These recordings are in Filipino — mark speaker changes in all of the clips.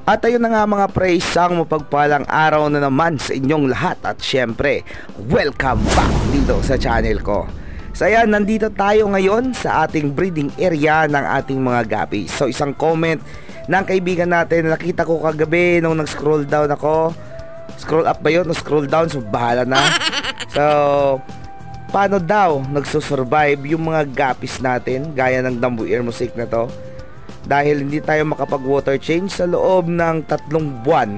Speaker 1: At ayun na nga mga pre, isang mapagpalang araw na naman sa inyong lahat. At syempre, welcome back dito sa channel ko. So ayan, nandito tayo ngayon sa ating breeding area ng ating mga gabi. So isang comment ng kaibigan natin, nakita ko kagabi nung nag-scroll down ako. Scroll up ba yun? O scroll down? So bahala na. So paano daw nagsusurvive yung mga gapis natin gaya ng Dambu Ear Mosaic na to, dahil hindi tayo makapag water change sa loob ng 3 buwan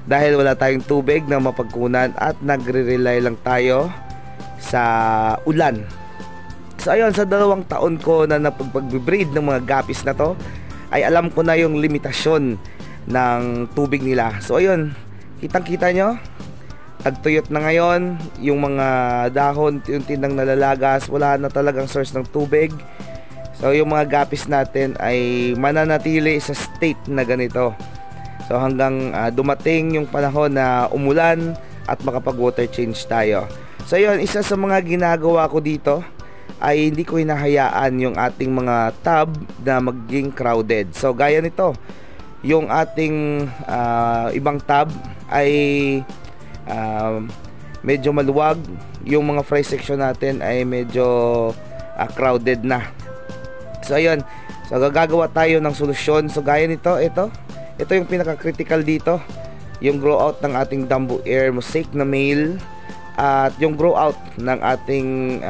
Speaker 1: dahil wala tayong tubig na mapagkunan at nagre-rely lang tayo sa ulan. So ayun, sa 2 taon ko na napagpag-breed ng mga gapis na to, ay alam ko na yung limitasyon ng tubig nila. So ayun, kitang-kita nyo, tagtuyot na ngayon, yung mga dahon yung tinang nalalagas, wala na talagang source ng tubig. So yung mga gapis natin ay mananatili sa state na ganito. So hanggang dumating yung panahon na umulan at makapag water change tayo. So yun, isa sa mga ginagawa ko dito ay hindi ko hinahayaan yung ating mga tub na maging crowded. So gaya nito, yung ating ibang tub ay medyo maluwag, yung mga fry section natin ay medyo crowded na. So ayun, so gagawa tayo ng solusyon. So gaya nito, ito yung pinaka-critical dito, yung grow out ng ating Dambu Ear Mosaic na male at yung grow out ng ating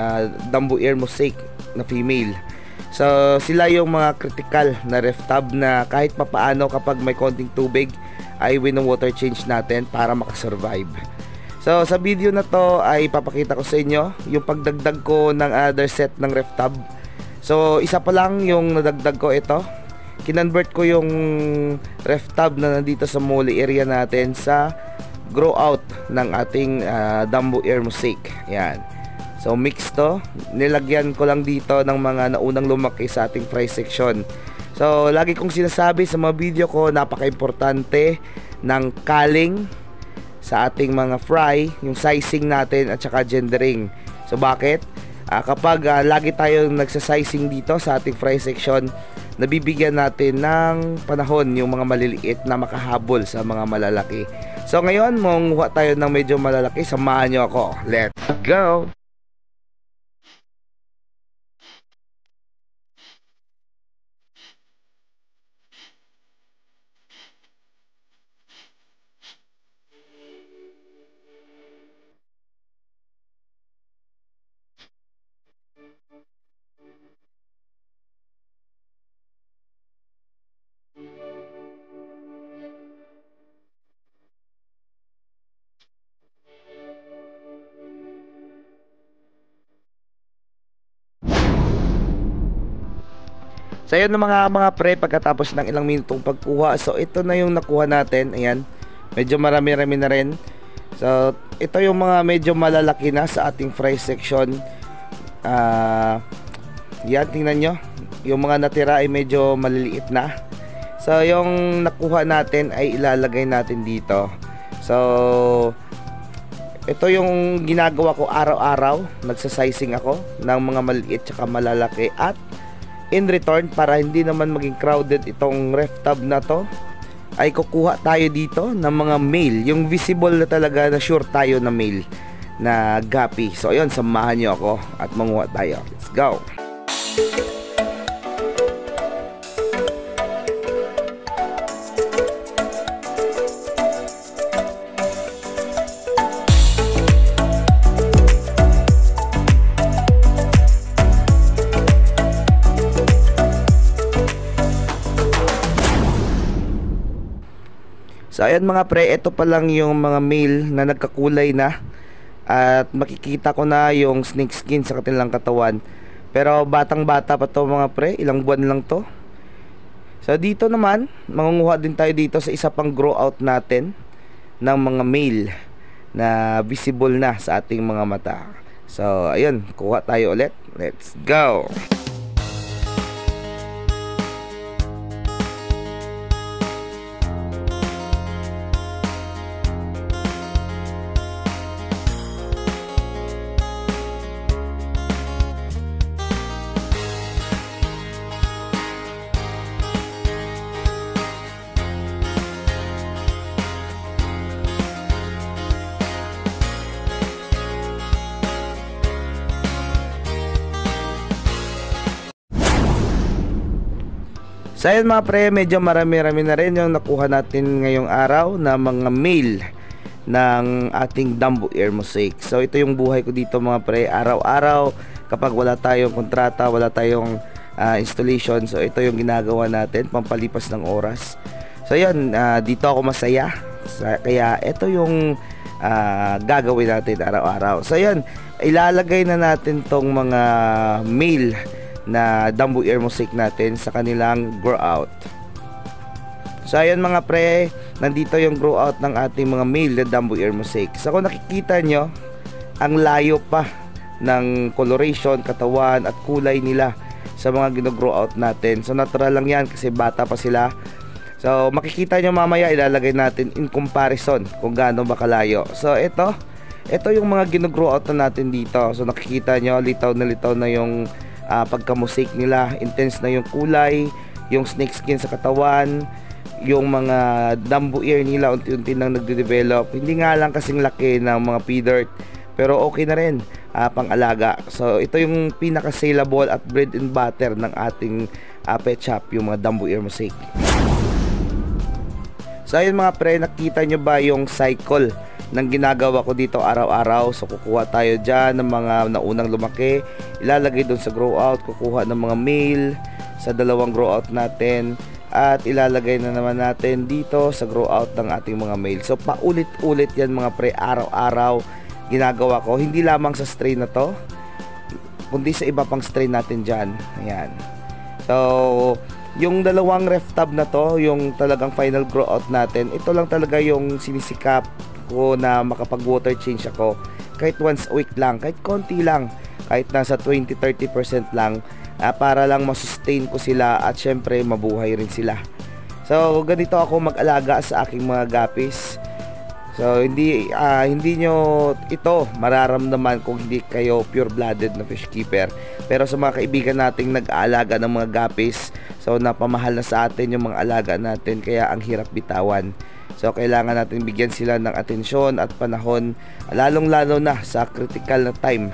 Speaker 1: Dambu Ear Mosaic na female. So sila yung mga critical na ref tub na kahit papaano kapag may konting tubig ay wino-water change natin para makasurvive. So sa video na to ay papakita ko sa inyo yung pagdagdag ko ng other set ng ref tub. So isa pa lang yung nadagdag ko, ito kinonvert ko yung ref tub na nandito sa mole area natin sa grow out ng ating Dambu Ear Mosaic. Yan. So mix to, nilagyan ko lang dito ng mga naunang lumaki sa ating fry section. So lagi kong sinasabi sa mga video ko, napaka-importante ng culling sa ating mga fry, yung sizing natin at saka gendering. So bakit? Kapag lagi tayong nagsasizing dito sa ating fry section, nabibigyan natin ng panahon yung mga maliliit na makahabol sa mga malalaki. So ngayon, manguha tayo ng medyo malalaki. Samahan nyo ako. Let's go! So yun na mga pre, pagkatapos ng ilang minutong pagkuha, so ito na yung nakuha natin. Ayan, medyo marami-rami na rin. So ito yung mga medyo malalaki na sa ating fry section. Yan, tingnan nyo, yung mga natira ay medyo maliliit na. So yung nakuha natin ay ilalagay natin dito. So ito yung ginagawa ko araw-araw, nagsasizing ako ng mga maliit tsaka malalaki. At in return, para hindi naman maging crowded itong ref tub na to, ay kukuha tayo dito ng mga male, yung visible na talaga na sure tayo na male na gapi. So ayun, samahan nyo ako at manguha tayo. Let's go! So ayan mga pre, ito pa lang yung mga male na nagkakulay na. At makikita ko na yung snake skin sa kanilang katawan. Pero batang bata pa to mga pre, ilang buwan lang to. So dito naman, mangunguha din tayo dito sa isa pang grow out natin ng mga male na visible na sa ating mga mata. So ayun, kuha tayo ulit. Let's go! So ayun mga pre, medyo marami-rami na rin yung nakuha natin ngayong araw na mga mail ng ating Dumbo Air Mosaic. So ito yung buhay ko dito mga pre, araw-araw kapag wala tayong kontrata, wala tayong installation. So ito yung ginagawa natin, pampalipas ng oras. So yun, dito ako masaya. Kaya ito yung gagawin natin araw-araw. So yun, ilalagay na natin tong mga mail na Dumbo Air Mosaic natin sa kanilang grow out. So ayan mga pre, nandito yung grow out ng ating mga male na Dumbo Air Mosaic. So kung nakikita nyo, ang layo pa ng coloration, katawan at kulay nila sa mga gino-grow out natin. So natural lang yan kasi bata pa sila. So makikita nyo mamaya, ilalagay natin in comparison kung gaano ba kalayo. So ito yung mga gino-grow out na natin dito. So nakikita nyo, litaw na yung pagka-mosaic nila, intense na yung kulay, yung snake skin sa katawan, yung mga Dumbo ear nila unti-unti nang nagde-develop. Hindi nga lang kasing laki ng mga pea-dirt, pero okay na rin pang-alaga. So ito yung pinaka-saleable at bread and butter ng ating pet shop, yung mga Dumbo Air Mosaic. So ayun mga pre, nakita nyo ba yung cycle ng ginagawa ko dito araw-araw? So kukuha tayo dyan ng mga naunang lumaki, ilalagay doon sa grow out, kukuha ng mga male sa dalawang grow out natin, at ilalagay na naman natin dito sa grow out ng ating mga male. So paulit-ulit yan mga pre, araw-araw ginagawa ko, hindi lamang sa strain na to, kundi sa iba pang strain natin dyan. Ayan. So yung dalawang ref tab na to, yung talagang final grow out natin, ito lang talaga yung sinisikap ko na makapag water change ako kahit once a week lang, kahit konti lang, kahit nasa 20-30% lang, para lang masustain ko sila at syempre mabuhay rin sila. So ganito ako mag-alaga sa aking mga guppies. So hindi nyo ito mararamdaman kung hindi kayo pure-blooded na fish keeper. Pero sa mga kaibigan nating nag-aalaga ng mga guppies, so napamahal na sa atin yung mga alaga natin, kaya ang hirap bitawan. So kailangan natin bigyan sila ng atensyon at panahon, lalong-lalo na sa critical na time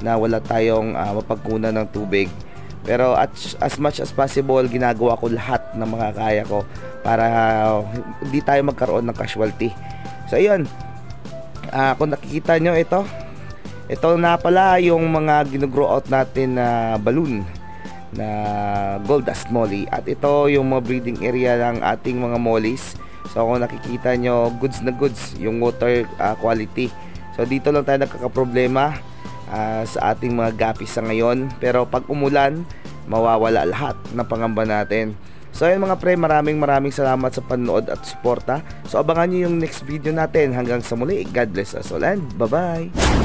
Speaker 1: na wala tayong mapagkunan ng tubig. Pero as much as possible, ginagawa ko lahat ng mga kaya ko para hindi tayo magkaroon ng casualty. So ayun, kung nakikita nyo ito na pala yung mga gino-grow out natin na balloon na gold dust molly, at ito yung mga breeding area ng ating mga mollies. So kung nakikita nyo, goods na goods yung water quality. So dito lang tayo nagkakaproblema sa ating mga guppies sa ngayon. Pero pag umulan, mawawala lahat ng pangamba natin. So ayun mga pre, maraming salamat sa panonood at suporta. So abangan nyo yung next video natin. Hanggang sa muli, God bless us all and bye bye.